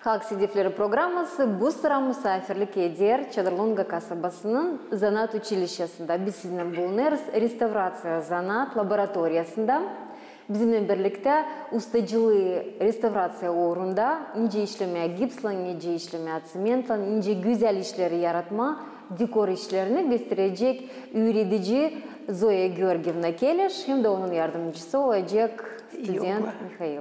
Halk Sidifleri programması bu sıra misafirlik eder Çadırlonga kasabasının Zanat Училищесinde. Biz sizinle bulunuruz Restavratsiya Zanat Laboratoriyasında. Bizimle birlikte ustacılığı restavratsiya uğrunda ince işleme gipsla, ince işleme simentla, ince güzel işleri yaratma, dekor işlerini gösterecek öğretici Zoya Georgievna Keleş, hem de onun yardımcısı olacak student Mikhail.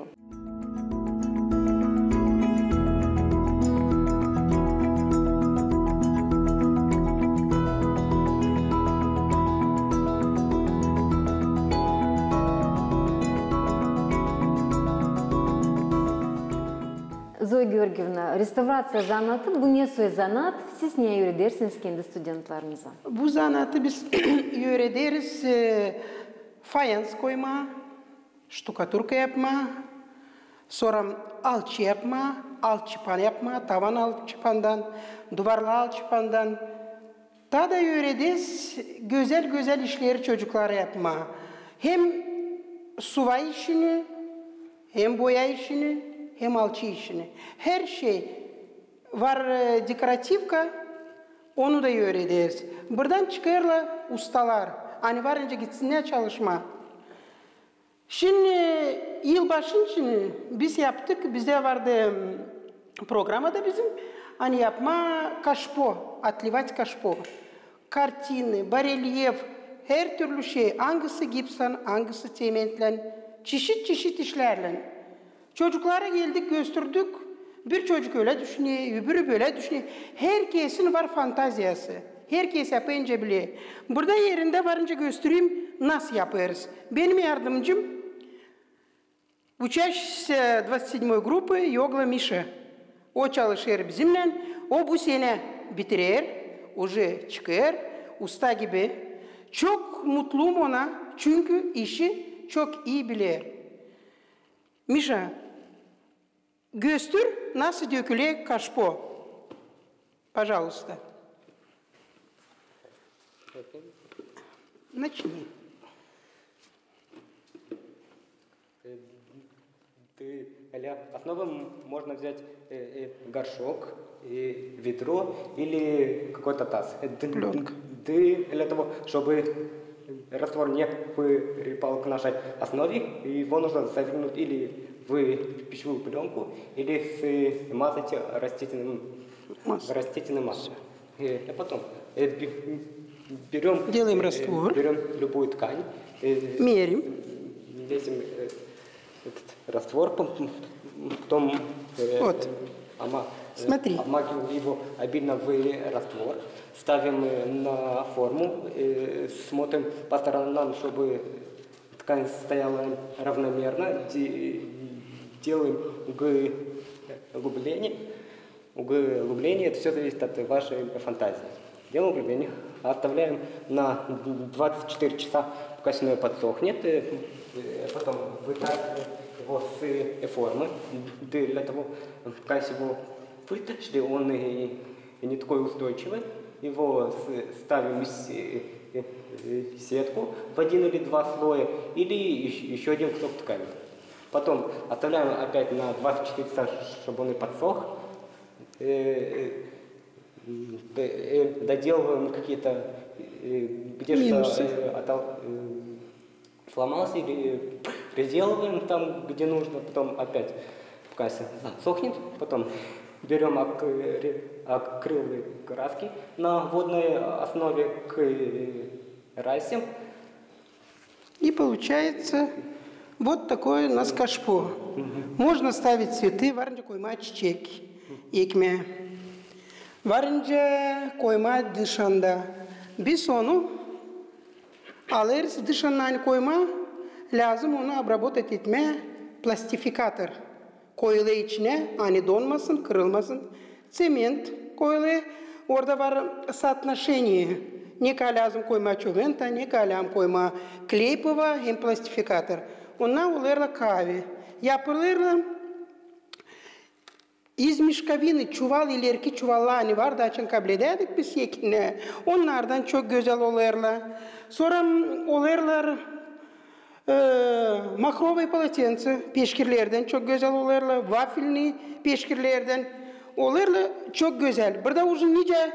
Zoya Georgievna, restavratsiya zanatı bu ne söz zanat? Siz niye öğretirsiniz kendi studentlarınıza? Bu zanatı biz öğretiriz fayans koyma, ştukaturka yapma, sonra alçı yapma, alçıpan yapma, tavan alçıpandan, duvarlı alçıpandan. Daha da öğretiriz güzel güzel işleri çocuklara yapma. Hem suva işini, hem boya işini, hem alçı işini. Her şey var dekoratifka, onu da öğretiriz. Buradan çıkarlar ustalar. Hani varınca gitsinler çalışma. Şimdi yılbaşın için biz yaptık. Bizde vardı programda bizim. Hani yapma kaşpo, atливать kaşpo. Kartini, barelyef, her türlü şey. Hangisi gipsan, hangisi cementlen, çeşit çeşit işlerle. Çocuklara geldik, gösterdik. Bir çocuk öyle düşünüyor, öbürü böyle düşünüyor. Herkesin var fantaziyası. Herkes yapınca bile. Burada yerinde varınca göstereyim nasıl yaparız. Benim yardımcım учащийся 27 группы Yogla Misha. O çalışır bizimle. O bu sene bitirir. Уже çıkar. Usta gibi. Çok mutluyum ona. Çünkü işi çok iyi bilir. Misha, göster nasıl dökülüyor kaşpo. Пожалуйста. Начни. Основу можно взять горшок, ведро или какой-то таз. Пленка. Для того, чтобы раствор не припал к нашей основе, его нужно завернуть или в пищевую пленку, или смазать растительным маслом. А потом делаем раствор. Берем любую ткань. Мерим. Весим этот раствор, потом вот. Смотри. Обмакиваем его обильно в раствор, ставим на форму, смотрим по сторонам, чтобы ткань стояла равномерно, делаем углубление. Углубление, это все зависит от вашей фантазии. Делаем углубление, оставляем на 24 часа, пока сено подсохнет, потом вытаскиваем его с формы, для того, пока его вытащили, он и не такой устойчивый, его ставим в сетку в 1 или 2 слоя, или еще один кусок ткани. Потом оставляем опять на 24 часа, чтобы он и подсох. Доделываем какие-то, где что сломался, или приделываем там, где нужно, потом опять, пока сохнет, потом берем акриловые краски на водной основе, красим. И получается вот такое у нас кашпо. Можно ставить цветы, варенье койма чечеки, ekme. Varınca koyma dışında. Biz onu alırız dışından koyma, lazım onu обработать etme, plastifikatör. Koyulu içine, hani donmasın, kırılmasın. Cement koyulu, orada var соотношение. Ne kadar lazım koyma çömenta, ne kadar lazım koyma kleypova, hem plastifikatör. Ondan olurlar kahve. Yapılırlar. İz mişkavini çuval ileriki çuvallarını var da açın kablededik biz yekine. Onlardan çok güzel olurlar. Sonra olurlar Makrovay polotенце peşkirlerden çok güzel olarlar. Wafelni peşkirlerden olarlar çok güzel. Burada uzun nice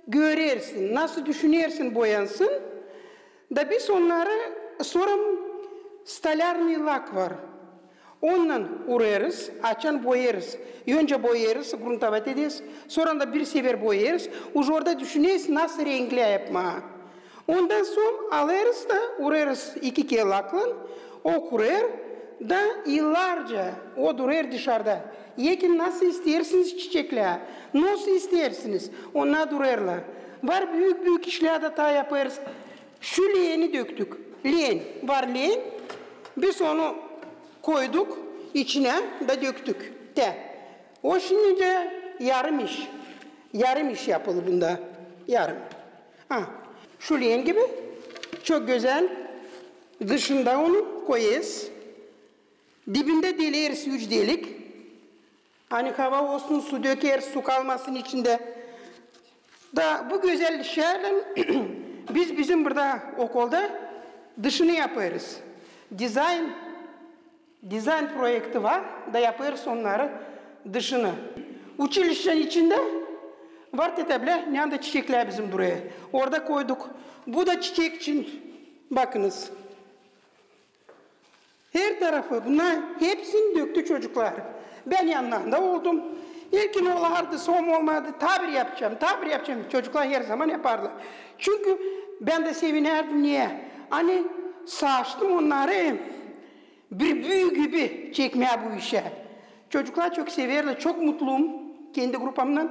görersin, nasıl düşünersin boyansın. Da biz onları sonra stalyarni lak var. Ondan urarız, açan boyarız. Önce boyarız, gruntavat ederiz. Sonra da bir sefer boyarız. Orada düşüneriz nasıl renkli yapma. Ondan sonra alırız da urarız 2 kere lakla. O kurar da yıllarca o durar dışarıda. Yekin nasıl istersiniz çiçekler, nasıl istersiniz onlar durarlar. Var büyük büyük işler de ta yaparız. Şu leğeni döktük. Leğen, var leğen. Biz onu koyduk, içine de döktük. O şimdi yarım iş. Yarım iş yapılır bunda. Yarım. Şu leğen gibi çok güzel. Dışında onu koyarız. Dibinde deleriz 3 delik. Hani hava olsun, su döker, su kalmasın içinde. Da bu güzel şeylerle biz bizim burada okulda dışını yaparız. Dizayn projekti var da yaparız onları dışını. Училищenin içinde var teteble, ne de çiçekler bizim buraya. Orada koyduk. Bu da çiçek için bakınız. Her tarafı bunlar hepsini döktü çocuklar. Ben yanlarında oldum. İlkin olardı, son olmadı. Tabir yapacağım. Çocuklar her zaman yaparlar. Çünkü ben de sevinerdim. Niye? Hani sağıştım onları bir büyü gibi çekmeye bu işe. Çocuklar çok severler. Çok mutluyum kendi grupamdan.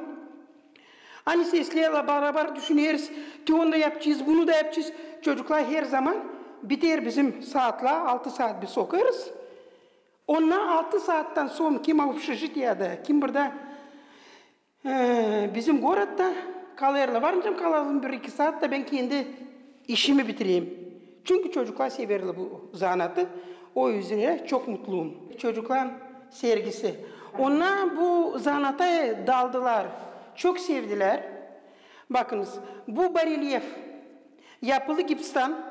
Hani seslerle beraber düşünüyoruz. Onu da yapacağız, bunu da yapacağız. Çocuklar her zaman biter bizim saatla 6 saat bir sokarız. Ondan 6 saatten sonra kim общежитияda, kim burada bizim Gorat'ta kalırlar. Varınca kalalım 1-2 saatte ben kendi işimi bitireyim. Çünkü çocuklar severler bu zanatı. O yüzden çok mutluyum. Çocukların sevgisi. Onlar bu zanata daldılar. Çok sevdiler. Bakınız bu barelyef yapılı gipstan.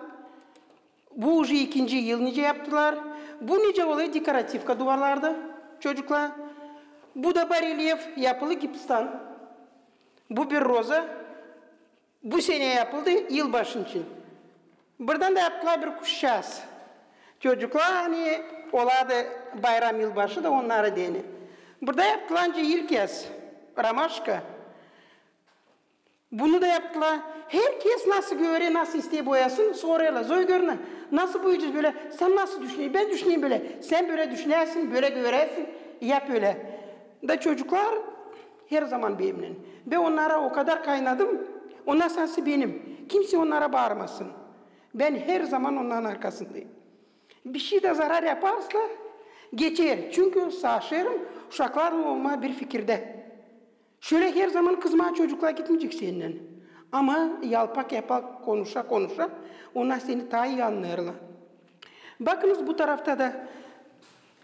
Bu уже 2. yıl nice yaptılar. Bu nice oluyor dekoratifka duvarlarda çocuklar. Bu da barelyef yapılı gipstan. Bu bir roza. Bu sene yapıldı yılbaşı için. Buradan da yaptılar bir kuşçağız. Çocuklar hani oladı bayram yılbaşı da onlara deni. Burada yaptılar ilk kez. Ramaşka. Bunu da yaptılar. Herkes nasıl göre, nasıl isteye boyasın soruyorlar. Zoy görüne. Nasıl boyayacağız böyle? Sen nasıl düşünüyorsun? Ben düşüneyim böyle. Sen böyle düşünersin, böyle görersin. Yap öyle. Da çocuklar her zaman benimle. Ben onlara o kadar kaynadım. Onlar sensi benim. Kimse onlara bağırmasın. Ben her zaman onların arkasındayım. Bir şey de zarar yaparsa geçer. Çünkü sağşerim uşakların olma bir fikirde. Şöyle her zaman kızma çocuklar gitmeyecek seninle. Ama yalpak yapak konuşa onlar seni daha iyi anlarlar. Bakınız bu tarafta da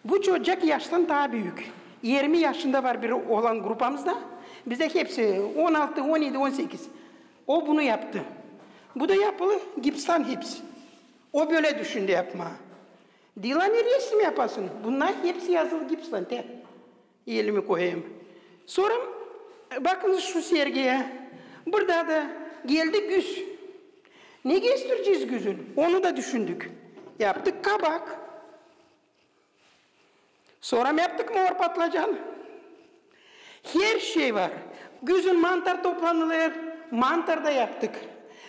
bu çocuk yaştan daha büyük. 20 yaşında var bir olan grupamızda. Bize hepsi 16, 17, 18. O bunu yaptı. Bu da yapılı gipstan hepsi. O böyle düşündü yapma. Dilan'ı resim yapasın. Bunlar hepsi yazılı gipstan. Elimi koyayım. Sonra bakın şu sergiye. Burada da geldi güz. Ne göstereceğiz güzün? Onu da düşündük. Yaptık kabak. Sonra yaptık mor patlıcan. Her şey var. Güzün mantar toplanılır. Mantar da yaptık.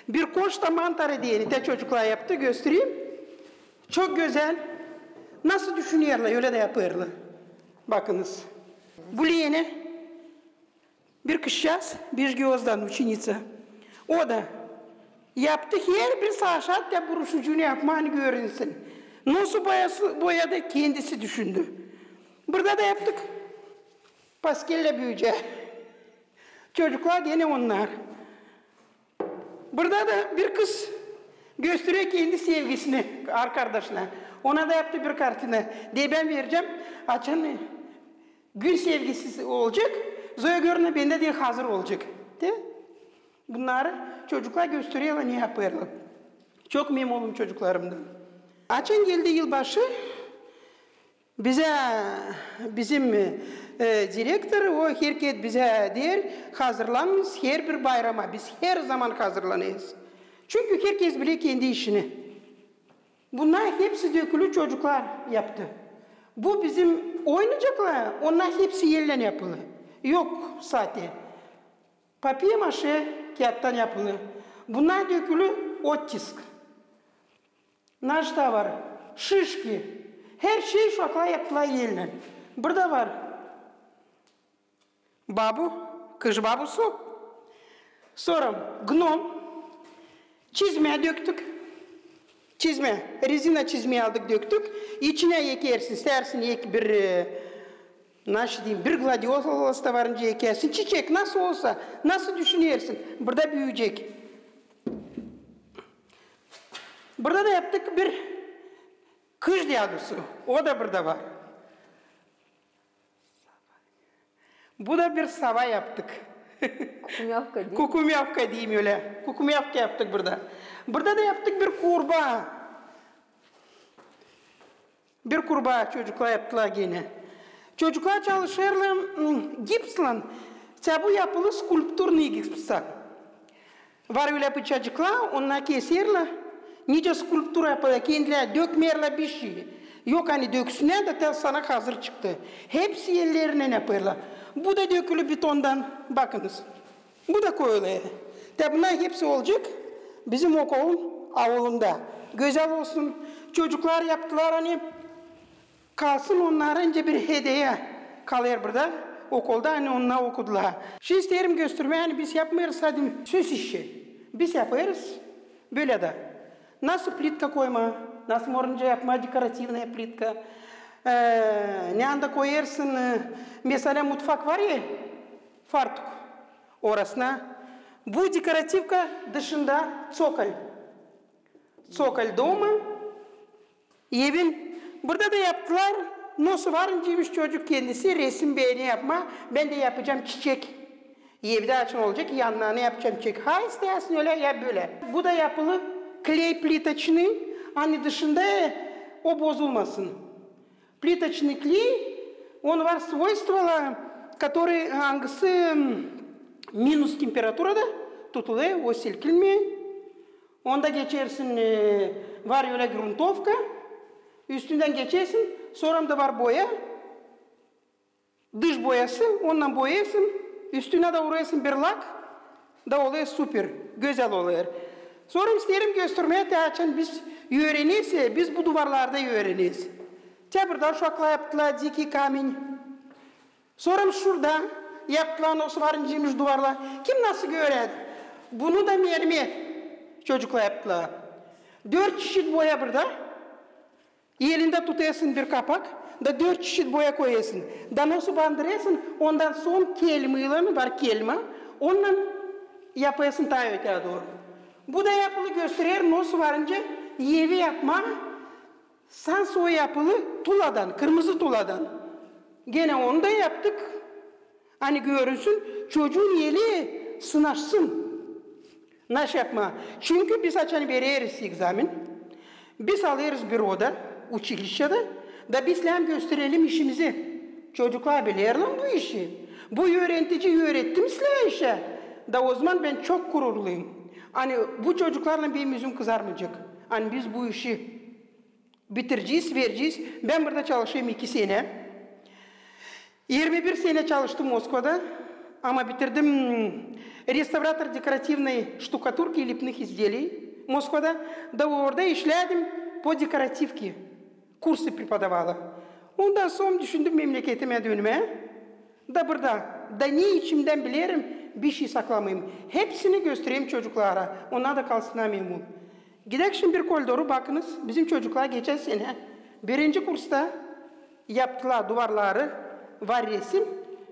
Bir koşta mantarı diyelim de çocuklar yaptı. Göstereyim. Çok güzel. Nasıl düşünüyorlar öyle de yaparlar. Bakınız. Bu leğeni bir kızcağız, bir gözden ученица. O da yaptı her bir saat da buruşucunu yapmanı görünsün. Nasıl boyadı kendisi düşündü. Burada da yaptık. Paskelle büyüyecek. Çocuklar gene onlar. Burada da bir kız gösteriyor kendi sevgisini arkadaşına. Ona da yaptı bir kartını. Diye ben vereceğim. Açın gün sevgisi olacak. Zoya görüne bende diye hazır olacak. De? Bunları çocuklar gösteriyorlar ne yapıyorlar. Çok memnunum çocuklarımdan. Açın geldi yılbaşı. Bizim direktör o herkes bize der, hazırlanırız her bir bayrama. Biz her zaman hazırlanırız. Çünkü herkes bilir kendi işini. Bunlar hepsi dökülü çocuklar yaptı. Bu bizim oynayacaklar, onlar hepsi yerden yapılı. Yok zaten. Papiye maşe kağıttan yapılı. Bunlar dökülü otisk. Naşta var, şişki. Her şey şokla yaptılar yerden. Burada var. Babu, kış babusu. Sonra gnom. Çizmeye döktük. Çizme, rezina çizmeyi aldık döktük. İçine ekersin, sersin ek bir bir gladiolus da varınca ekersin. Çiçek nasıl olsa, nasıl düşünüyorsun? Burada büyüyecek. Burada da yaptık bir kış diyadusu. O da burada var. Bu da bir sava yaptık. Kukumyavka değil mi? Kukumyavka diyeyim öyle. Kukumyavka yaptık burada. Burada da yaptık bir kurbağa. Bir kurbağa çocuklar yaptılar gene. Çocuklar çalışırlar gipsle. Bu yapılı skulpturlu gipsle. Var öyle bir çocuklar, onlar keserler. Nice skulptur yapıyorlar, kendileri dökmerler bir şey. Yok hani döksünler de tel sana hazır çıktı. Hepsi ellerine yapıyorlar. Bu da dökülü betondan, bakınız. Bu da koyuluyor. Tabi bunlar hepsi olacak. Bizim okulun avlunda. Güzel olsun. Çocuklar yaptılar hani. Kalsın onlarınca bir hediye kalır burada. Okulda hani onlar okudular. Şey isterim göstermeye hani biz yapmıyoruz hadi süs işi. Biz yaparız. Böyle de. Nasıl plitka koyma, nasıl morunca yapma, dekoratifne plitka. Ne anda koyarsın, mesela mutfak var ya, fartuk. Orasına. Bu dekoratifka dışında çokal. Çokal doma. Evin. Burada da yaptılar. Nasıl varıncıymış çocuk kendisi resim beğeni yapma. Ben de yapacağım çiçek. Evde açın olacak yanlarına yapacağım çiçek. Ha istersin öyle ya böyle. Bu da yapılı kley plitaçını. Hani dışında o bozulmasın. Плиточный клей, он var свойства, которые hangisi minus temperaturada tutuluyor, o silkilmiyor. Onda geçersin, var öyle gruntovka, üstünden geçersin, sonra da var boya, dış boyası, ondan boyasın, üstüne de vuruyorsun bir lak, da oluyor süper, güzel oluyor. Sonra isterim göstermeye de açın, biz öğrenirse, biz bu duvarlarda öğreniriz. Burada şokla yaptılar diki kamin. Sonra şurada yaptılar nasıl varıncıymış duvarlar. Kim nasıl göredi? Bunu da mermer çocuklar yaptılar. 4 çeşit boya burada. Elinde tutuyorsun bir kapak. Da 4 çeşit boya koyuyorsun. Da nasıl bandırıyorsun? Ondan son kelime var kelime. Ondan yapıyorsun ta öteye doğru. Bu da yapılı gösterir nasıl varınca evi yapma. Sans o yapılı tuladan, kırmızı tuladan. Gene onu da yaptık. Hani görünsün, çocuğun yeli sınaşsın. Naş yapma. Çünkü biz açan veririz egzamin. Biz alırız bir oda, училищede. Da biz hem gösterelim işimizi. Çocuklar bilirler bu işi. Bu öğretici öğrettim size işe. Da o zaman ben çok gururluyum. Hani bu çocuklarla benim yüzüm kızarmayacak. Hani biz bu işi bitireceğiz, vereceğiz. Ben burada çalışıyorum 2 sene. 21 sene çalıştım Moskova'da. Ama bitirdim реставратор декоративной штукатурки и лепных изделий Moskova'da. Da orada işledim по dekoratifki. Kursu prepodavала. Ondan sonra düşündüm memleketime dönmeye. Da burada. Da ne içimden bilirim bir şey saklamayayım. Hepsini göstereyim çocuklara. Onlar da kalsınlar memnun. Gidelim şimdi bir koridoru bakınız. Bizim çocuklar geçen sene 1. kursta yaptılar duvarları, var resim.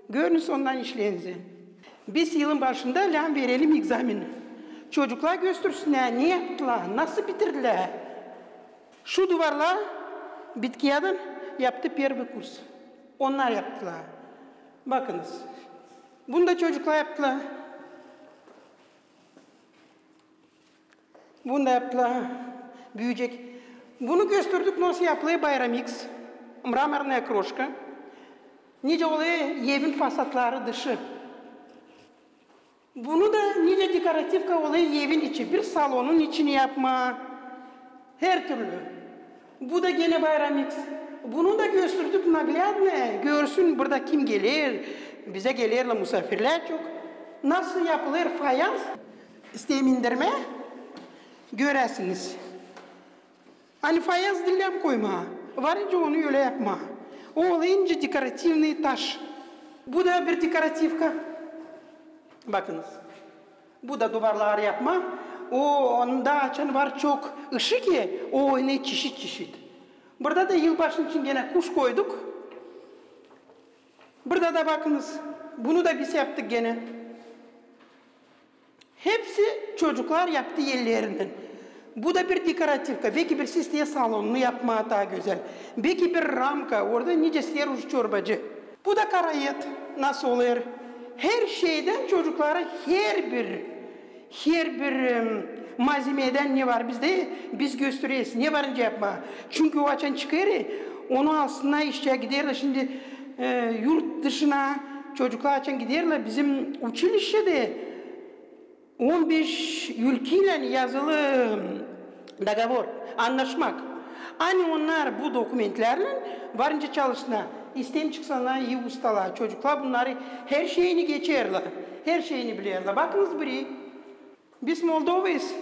Görünüz ondan işleyinizi. Biz yılın başında lan verelim egzamin. Çocuklar göstersinler ne yaptılar, nasıl bitirdiler. Şu duvarlar bitkiyadan yaptı первый kurs. Onlar yaptılar. Bakınız. Bunu da çocuklar yaptılar. Bunu da yaptılar. Büyüyecek. Bunu gösterdik nasıl yapılıyor Bayramix. mramorная крошка. Nice oluyor evin fasatları dışı. Bunu da nice dekoratifka oluyor evin içi. Bir salonun içini yapma. Her türlü. Bu da gene Bayramix. Bunu da gösterdik naglядно. Görsün burada kim gelir. Bize gelirler misafirler çok. Nasıl yapılır fayans? İsteyim indirme. Göresiniz. Hani fayans dillem koyma. Varınca onu öyle yapma. O olayınca dekoratifli taş. Bu da bir dekoratifka. Bakınız. Bu da duvarlar yapma. Onda açan var çok ışık ya. O ne çeşit çeşit. Burada da yılbaşın için gene kuş koyduk. Burada da bakınız. Bunu da biz yaptık gene. Hepsi çocuklar yaptı yerlerinden. Bu da bir dekoratifka. Belki bir sisteye salonunu yapma daha güzel. Belki bir ramka. Orada nice servis çorbacı. Bu da karayet. Nasıl olur? Her şeyden çocuklara her bir malzemeden ne var bizde? Biz gösteriyoruz. Ne varınca yapma. Çünkü o açan çıkar. Onu aslında işe giderler. Şimdi yurt dışına çocuklar açan giderler. Bizim училищеде 15 ülkeyle yazılı dogovor, anlaşmak. Hani onlar bu dokumentlerle varınca çalışsınlar. İsteyim çıksalar iyi ustalar. Çocuklar bunları her şeyini geçerler. Her şeyini bilirler. Bakınız buraya. Biz Moldova'yız.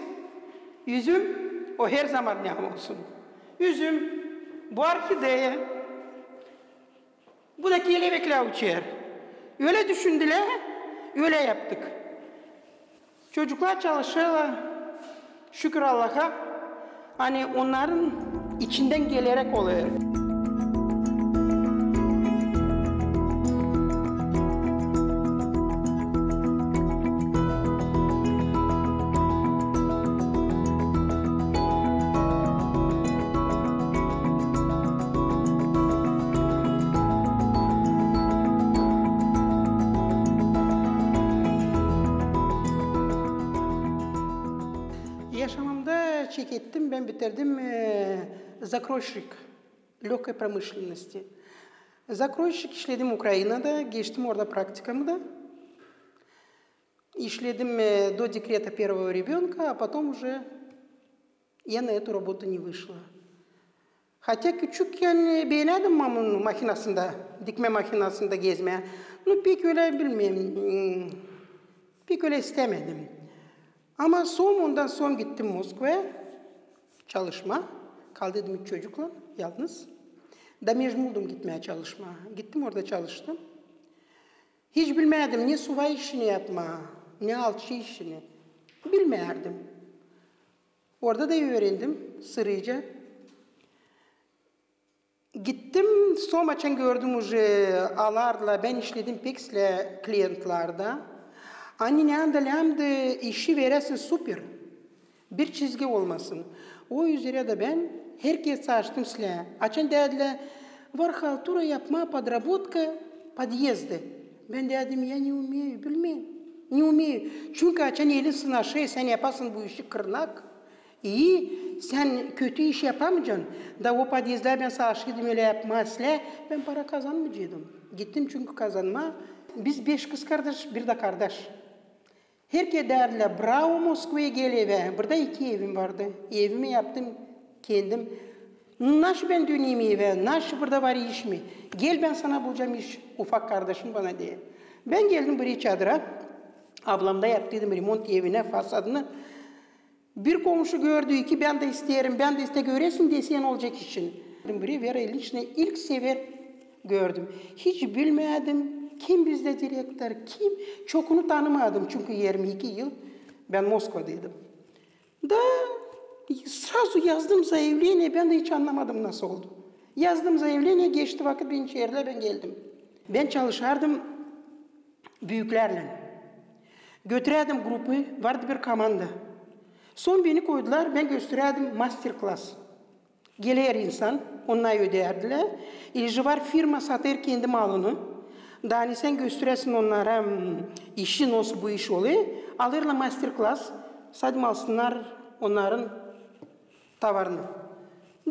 Üzüm o her zaman ne olsun. Üzüm, bu orkideye, bu da kelebekler uçuyor. Öyle düşündüler, öyle yaptık. Çocuklar çalışıyorlar. Şükür Allah'a. Hani onların içinden gelerek oluyor. Yaşamımda çek ettim, ben bitirdim zakroyщик, lегкой промышленности. Zakroyщик işledim Ukrayna'da, geçtim orada praktikamı da. İşledim до декрета первого ребенка, а потом уже я на эту работу не вышла. Hatta küçükken beğendim mamun makinasında, dikme makinasında gezmeye. Pek öyle bilmiyorum, pek öyle istemedim. Ama ondan sonra gittim Moskova'ya çalışma. Kaldırdım 3 çocukla yalnız. Da mecburdum gitmeye çalışma. Gittim orada çalıştım. Hiç bilmedim ne subay işini yapma, ne alçı işini. Bilmedim. Orada da öğrendim sırayıca. Gittim, son açan gördüm alarla, ben işledim Pex'le klientlarda. Hani ne andalamdı işi veresin süper. Bir çizgi olmasın. O üzere de ben herkese açtım silah. Açan dediler, var haltura yapma, подработка, подъезды. Ben dedim ya ne умею, bilmem. Ne умею. Çünkü açan elin sınaşı, sen yaparsın bu işi kırnak. İyi, sen kötü iş yapamayacaksın. Da o подъездler ben sağışıydım öyle yapmazlar. Ben para kazanmayacaktım. Gittim çünkü kazanma. Biz 5 kız kardeş, bir de kardeş. Herkes derler, bravo Moskova'ya gel eve. Burada 2 evim vardı. Evimi yaptım kendim. Nasıl ben döneyim eve? Nasıl burada var iş mi? Gel ben sana bulacağım iş. Ufak kardeşim bana diye. Ben geldim buraya çadıra. Ablam da yaptıydım remont evine, fasadını. Bir komşu gördü ki ben de isterim, ben de iste göresin desen olacak için. Buraya Vera İliç'le ilk sefer gördüm. Hiç bilmedim. Kim bizde direktör, kim? Çokunu tanımadım çünkü 22 yıl ben Moskova'daydım. Da sırası yazdım заявление, ben de hiç anlamadım nasıl oldu. Yazdım заявление, geçti vakit ben şehirle ben geldim. Ben çalışardım büyüklerle. Götürerdim grubu, vardı bir komanda. Son beni koydular, ben göstererdim master class. Gelir insan, onlar öderdiler. İlgi var firma satır kendi malını. Daha sen gösteresin onlara işi nasıl bu iş oluyor. Alırlar master class, sadım alsınlar onların tavarını.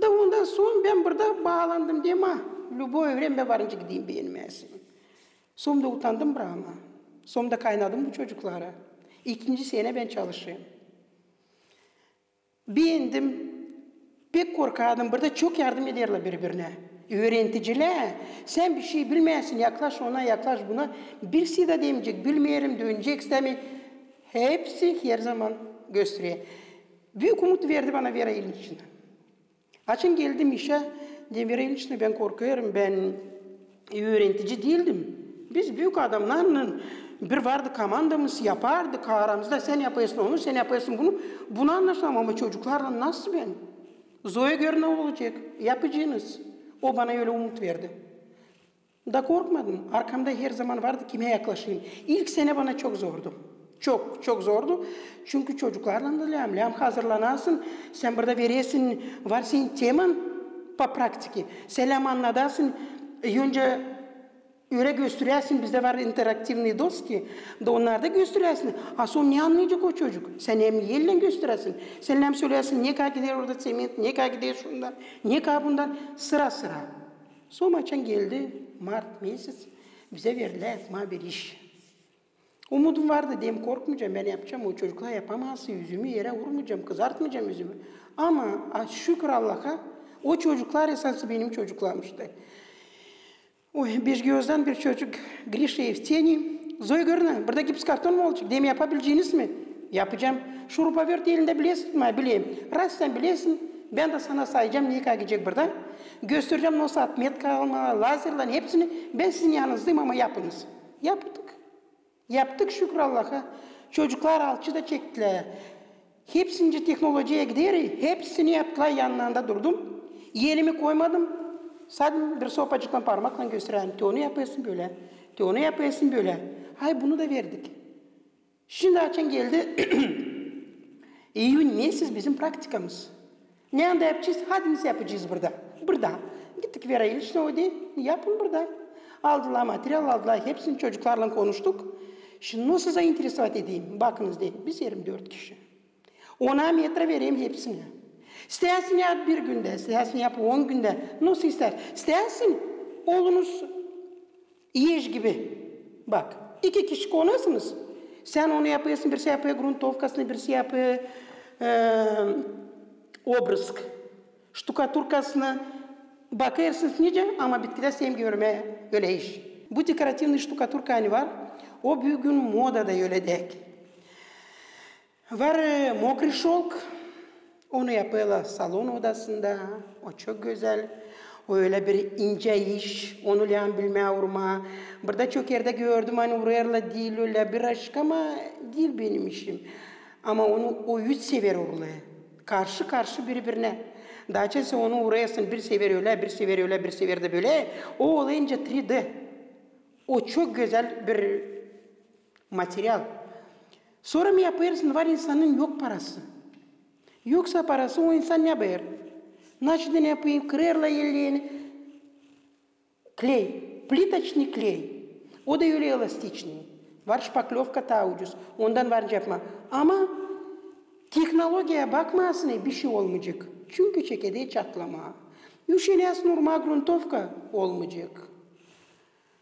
Da ondan sonra ben burada bağlandım diyeyim ha. Любой время varınca gideyim beğenmesin. Sonunda utandım brahma. Sonunda kaynadım bu çocuklara. 2. sene ben çalışayım. Beğendim. Pek korkardım. Burada çok yardım ederler birbirine. Öğreticiler, sen bir şey bilmezsin, yaklaş ona, yaklaş buna. Birisi de demeyecek, bilmeyelim, dönecek, istemiyor. Hepsi her zaman gösteriyor. Büyük umut verdi bana Vera İliniç'ine. Açın geldim işe, Vera İliniç'ine ben korkuyorum, ben öğretici değildim. Biz büyük adamların bir vardı komandamız yapardık aramızda, sen yapıyorsun onu, sen yapıyorsun bunu. Bunu anlaşılamam ama çocuklarla nasıl ben? Zoya göre ne olacak? Yapacağınız. O bana öyle umut verdi. Da korkmadım. Arkamda her zaman vardı kime yaklaşayım. İlk sene bana çok zordu. Çok zordu. Çünkü çocuklarla da lям hazırlanasın. Sen burada veresin. Var senin teman pa praktiki. Selam anladasın. Önce öyle gösteriyorsun. Bizde var interaktivni doski. Da onlar da gösteriyorsun. Son ne anlayacak o çocuk? Sen hem yerle gösteriyorsun. Sen hem söylersin. Ne kadar gider orada sement, ne kadar gider şundan, ne kadar bundan. Sıra. Son maçan geldi. Mart mesaj. Bize verdiler bir iş. Umudum vardı diyeyim, korkmayacağım, ben yapacağım. O çocuklar yapamazsa yüzümü yere vurmayacağım, kızartmayacağım yüzümü. Ama şükür Allah'a o çocuklar esası benim çocuklarmıştı. Bir gözden bir çocuk Grisha Evsteni. Zoya görüne, burada gips karton mu olacak? Demi yapabileceğiniz mi? Yapacağım. Şurupa verdi elinde bilesin mi? Bileyim. Rast sen bilesin. Ben de sana sayacağım ne kadar gidecek burada. Göstereceğim nasıl atmet kalma, lazerlerin hepsini. Ben sizin yanınızdayım ama yapınız. Yaptık şükür Allah'a. Çocuklar alçıda çektiler. Hepsince teknolojiye gideri. Hepsini yaptılar, yanlarında durdum. Elimi koymadım. Sadece bir sopacıkla parmakla gösteren. Onu yapıyorsun böyle. Onu yapıyorsun böyle. Hay bunu da verdik. Şimdi açın geldi. İyun mesaj bizim praktikamız. Ne anda yapacağız? Hadi biz yapacağız burada. Gittik Vera İliniç'ine o değil. Yapın burada. Aldılar materyal, aldılar. Hepsini çocuklarla konuştuk. Şimdi nasıl size interesat edeyim? Bakınız deyin. Biz 24 kişi. 10 metre vereyim hepsini. İstersin yap bir günde, istersin yap 10 günde. Nasıl ister? İstersin oğlunuz yeş gibi. Bak, 2 kişi konusunuz. Sen onu yapıyorsun, birisi yapıyor gruntovkasını, birisi yapıyor obrısk. Ştukaturkasını bakarsınız nice ama bitkide sevgi görmeye öyle iş. Bu dekorativli ştukaturka hani var. O bugün modada öyle dek. Var mokri şolk. Onu yapıyorlar salon odasında. O çok güzel. O öyle bir ince iş. Onu bilmeye vurma. Burada çok yerde gördüm hani oraya değil öyle bir aşk ama değil benim işim. Ama onu o 3 sever oraya. Karşı birbirine. Daha çok onu uğrayasın bir sever öyle, bir sever öyle, bir sever de böyle. O olayınca 3D. O çok güzel bir materyal. Sonra mı yaparsın? Var insanın yok parası. Yoksa parası o insan ne yapar? Nasıl ne yapayım? Kırarla ellerini. Kley. Plitочный kley. O da öyle elastikli. Var şpaklovka daha ucuz. Ondan var yapma. Ama teknolojiye bakmasın bir şey olmayacak. Çünkü çekirdeği çatlama. Üşeniyorsun normal gruntovka olmayacak.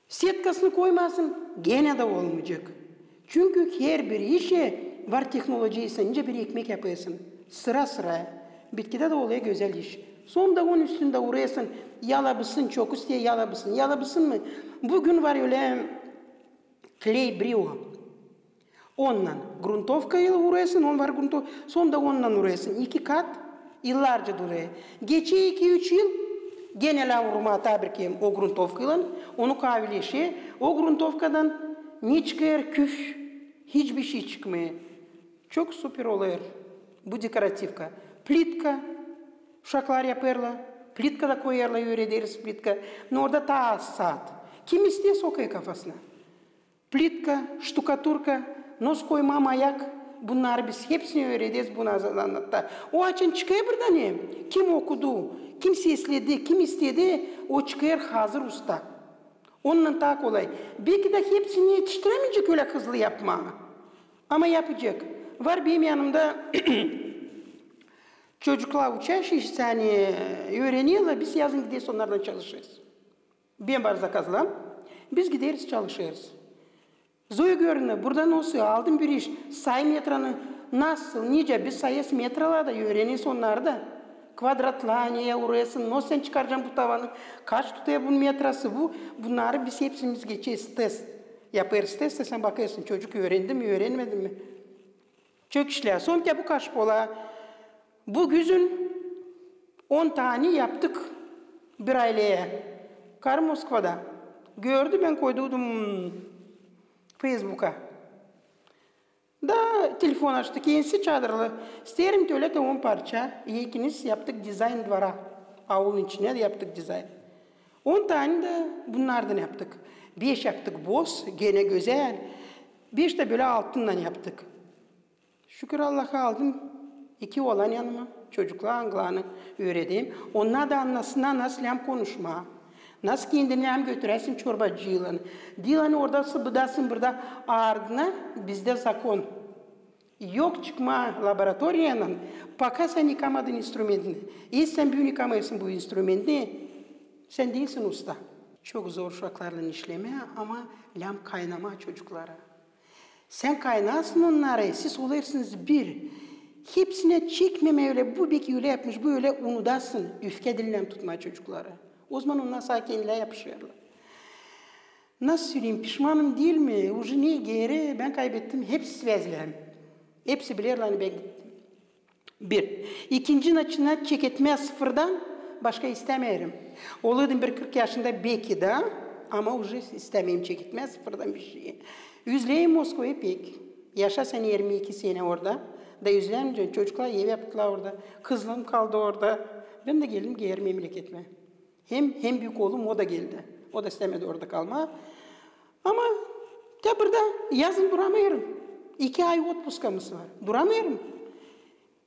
Setkasını koymasın gene de olmayacak. Çünkü her bir işe var teknolojiyi sence bir ekmek yapıyorsun. Sıra. Bitkide de oluyor güzel iş. Sonunda onun üstünde uğrayasın. Yalabısın çok istiyor yalabısın. Yalabısın mı? Bugün var öyle kley brio. Ondan gruntovkayla uğrayasın. On var gruntovka. Sonunda ondan uğrayasın. 2 kat yıllarca duruyor. Geçiyor 2-3 yıl. Gene vurma tabirkiyim o gruntovkayla. Onu kahveleşe. O gruntovkadan ne çıkıyor? Küf. Hiçbir şey çıkmıyor. Çok süper oluyor. Bu dekoratifka. Plitka. Uşaklar yaparlar. Plitka da koyarlar öğreniriz plitka. Orada daha az saat. Kim istiyor sokuyor kafasına. Plitka, ştukaturka, nos koymam ayak. Bunlar biz hepsini öğreniriz buna anlattı. O açın çıkıyor burada ne? Kim okudu, kim sesledi, kim istedi o çıkıyor hazır usta. Ondan daha kolay. Belki de hepsini yetiştiremeyecek öyle hızlı yapma. Ama yapacak. Var benim yanımda Çocuklar uçaş işlerini öğreniyorlar, biz yazın gideriz onlardan çalışırız. Ben var zakazlam, biz gideriz çalışırız. Zoya görünü, buradan olsa aldım bir iş, say metranı nasıl, nice biz sayıs metralarda öğreniyoruz onları da. Kvadratla, niye uğrayasın, nasıl sen çıkaracağım bu tavanı, kaç tutuyor bunun metrası bu, bunları biz hepsimiz geçeceğiz test. Yaparız test, sen bakıyorsun çocuk öğrendi mi, öğrenmedi mi? Çok işler, son bu kaç pola. Bu güzün 10 tane yaptık bir aileye. Kar Moskova'da. Gördü ben koydum Facebook'a. Da telefon açtı. Kendisi çadırlı. İsterim öyle 10 parça. İkiniz yaptık dizayn duvara. Avulun içine de yaptık dizayn. 10 tane de bunlardan yaptık. 5 yaptık boz, gene güzel. 5 de böyle altından yaptık. Şükür Allah'a aldım. 2 olan yanıma. Çocuklar Anglan'ı öğreteyim. Onlar da anlasınlar nasıl hem konuşma. Nasıl kendini hem götüresin çorbacılığını. Dilanı orada sıbıdasın burada ardına bizde zakon. Yok çıkma laboratoriyanın. Paka sen yıkamadın instrumentini. Sen bir yıkamayasın bu instrumentini. Sen değilsin usta. Çok zor uşaklarla işleme ama lam kaynama çocuklara. Sen kaynasın onları. Siz olursınuz bir. Hepsine çekmeme öyle, bu beki öyle yapmış, bu öyle unudasın. Üfke dilinden tutma çocukları. O zaman onlar sakinliğe yapışıyorlar. Nasıl söyleyeyim, pişmanım değil mi? Ucu niye geri, ben kaybettim. Hepsi svezlerim. Hepsi bilirler ben gittim. Bir. İkinci naçına çek etmeye sıfırdan başka istemiyorum. Oluyordum bir 40 yaşında belki de ama ucu istemeyeyim çek etmeye sıfırdan bir şey. Üzleyeyim Moskova'yı pek. Yaşa sen 22 sene orada. Da üzülemeyeceğim. Çocuklar ev yaptılar orada. Kızım kaldı orada. Ben de geldim geri memleketime. Hem büyük oğlum o da geldi. O da istemedi orada kalma. Ama de burada yazın duramıyorum. 2 ay otpuskamız var. Duramıyorum.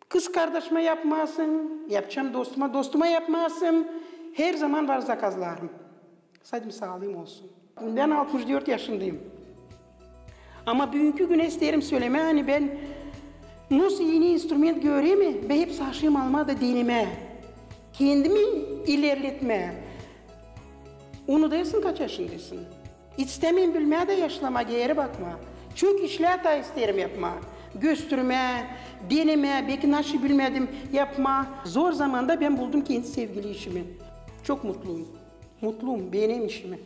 Kız kardeşime yapmasın. Yapacağım dostuma yapmasın. Her zaman var zakazlarım. Sadece sağlığım olsun. Ben 64 yaşındayım. Ama bugünkü güne isterim söyleme. Hani ben nasıl yeni instrument göreyim ben hep saçım alma da deneme. Kendimi ilerletme. Onu dersin kaç yaşındasın? İstemeyim bilmeye de yaşlama, geri bakma. Çok işler de isterim yapma. Gösterme, deneme, belki nasıl bilmedim yapma. Zor zamanda ben buldum kendi sevgili işimi. Çok mutluyum. Mutluyum, beğeneyim işimi.